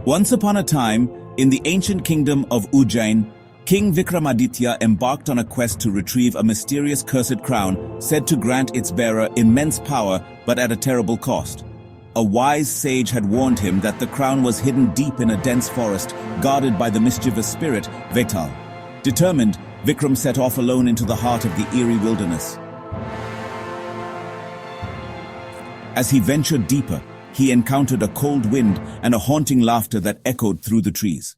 Once upon a time, in the ancient kingdom of Ujjain, King Vikramaditya embarked on a quest to retrieve a mysterious cursed crown said to grant its bearer immense power but at a terrible cost. A wise sage had warned him that the crown was hidden deep in a dense forest guarded by the mischievous spirit, Vetal. Determined, Vikram set off alone into the heart of the eerie wilderness. As he ventured deeper, he encountered a cold wind and a haunting laughter that echoed through the trees.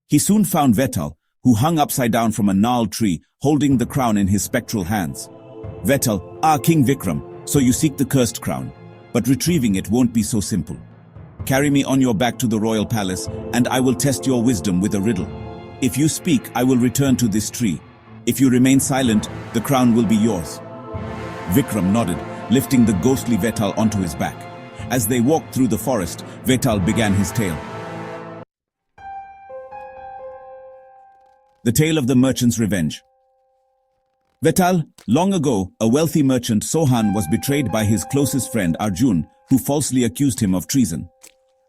He soon found Vetal, who hung upside down from a gnarled tree, holding the crown in his spectral hands. Vetal, King Vikram, so you seek the cursed crown. But retrieving it won't be so simple. Carry me on your back to the royal palace, and I will test your wisdom with a riddle. If you speak, I will return to this tree. If you remain silent, the crown will be yours. Vikram nodded, lifting the ghostly Vetal onto his back. As they walked through the forest, Vetal began his tale. The Tale of the Merchant's Revenge. Vetal, long ago, a wealthy merchant Sohan was betrayed by his closest friend Arjun, who falsely accused him of treason.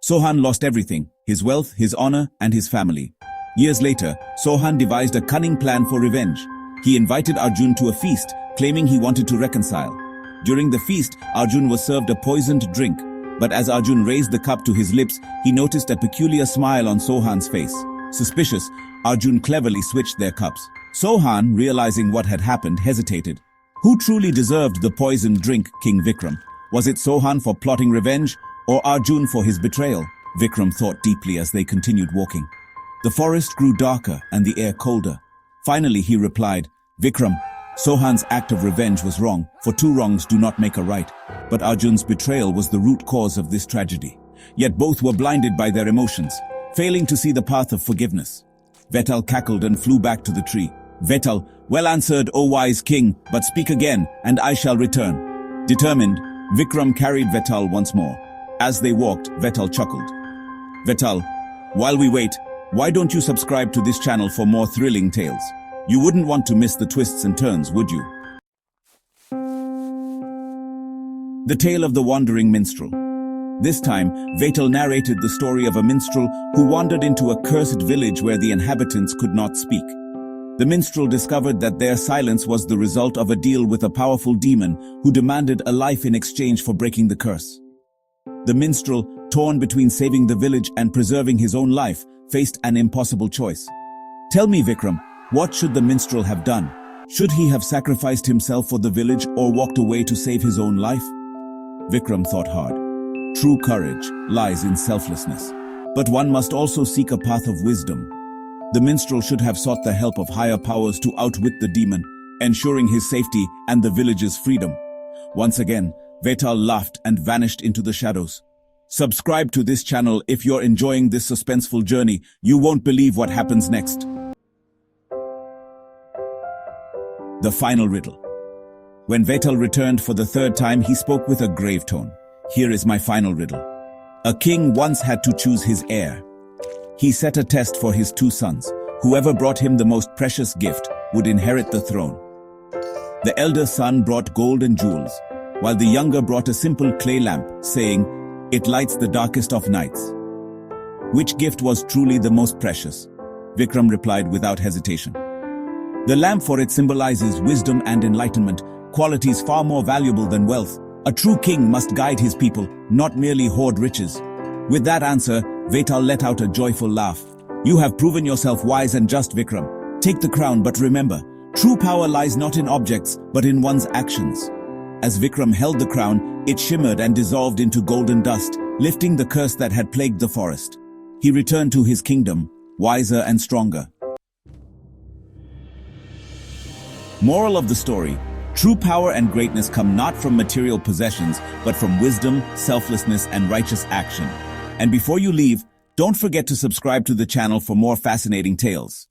Sohan lost everything, his wealth, his honor, and his family. Years later, Sohan devised a cunning plan for revenge. He invited Arjun to a feast, claiming he wanted to reconcile. During the feast, Arjun was served a poisoned drink, but as Arjun raised the cup to his lips, he noticed a peculiar smile on Sohan's face. Suspicious, Arjun cleverly switched their cups. Sohan, realizing what had happened, hesitated. Who truly deserved the poisoned drink, King Vikram? Was it Sohan for plotting revenge, or Arjun for his betrayal? Vikram thought deeply as they continued walking. The forest grew darker and the air colder. Finally he replied, Vikram, Sohan's act of revenge was wrong, for two wrongs do not make a right. But Arjun's betrayal was the root cause of this tragedy. Yet both were blinded by their emotions, failing to see the path of forgiveness. Vetal cackled and flew back to the tree. Vetal, well answered, O wise king, but speak again, and I shall return. Determined, Vikram carried Vetal once more. As they walked, Vetal chuckled. Vetal, while we wait, why don't you subscribe to this channel for more thrilling tales? You wouldn't want to miss the twists and turns, would you? The Tale of the Wandering Minstrel. This time, Vetal narrated the story of a minstrel who wandered into a cursed village where the inhabitants could not speak. The minstrel discovered that their silence was the result of a deal with a powerful demon who demanded a life in exchange for breaking the curse. The minstrel, torn between saving the village and preserving his own life, faced an impossible choice. Tell me, Vikram, what should the minstrel have done? Should he have sacrificed himself for the village or walked away to save his own life? Vikram thought hard. True courage lies in selflessness, but one must also seek a path of wisdom. The minstrel should have sought the help of higher powers to outwit the demon, ensuring his safety and the village's freedom. Once again, Vetal laughed and vanished into the shadows. Subscribe to this channel if you're enjoying this suspenseful journey. You won't believe what happens next. The Final Riddle. When Vetal returned for the third time, he spoke with a grave tone. Here is my final riddle. A king once had to choose his heir. He set a test for his two sons. Whoever brought him the most precious gift would inherit the throne. The elder son brought gold and jewels, while the younger brought a simple clay lamp, saying, "It lights the darkest of nights." Which gift was truly the most precious? Vikram replied without hesitation. The lamp, for it symbolizes wisdom and enlightenment, qualities far more valuable than wealth. A true king must guide his people, not merely hoard riches. With that answer, Vetal let out a joyful laugh. You have proven yourself wise and just, Vikram. Take the crown, but remember, true power lies not in objects, but in one's actions. As Vikram held the crown, it shimmered and dissolved into golden dust, lifting the curse that had plagued the forest. He returned to his kingdom, wiser and stronger. Moral of the story: true power and greatness come not from material possessions, but from wisdom, selflessness, and righteous action. And before you leave, don't forget to subscribe to the channel for more fascinating tales.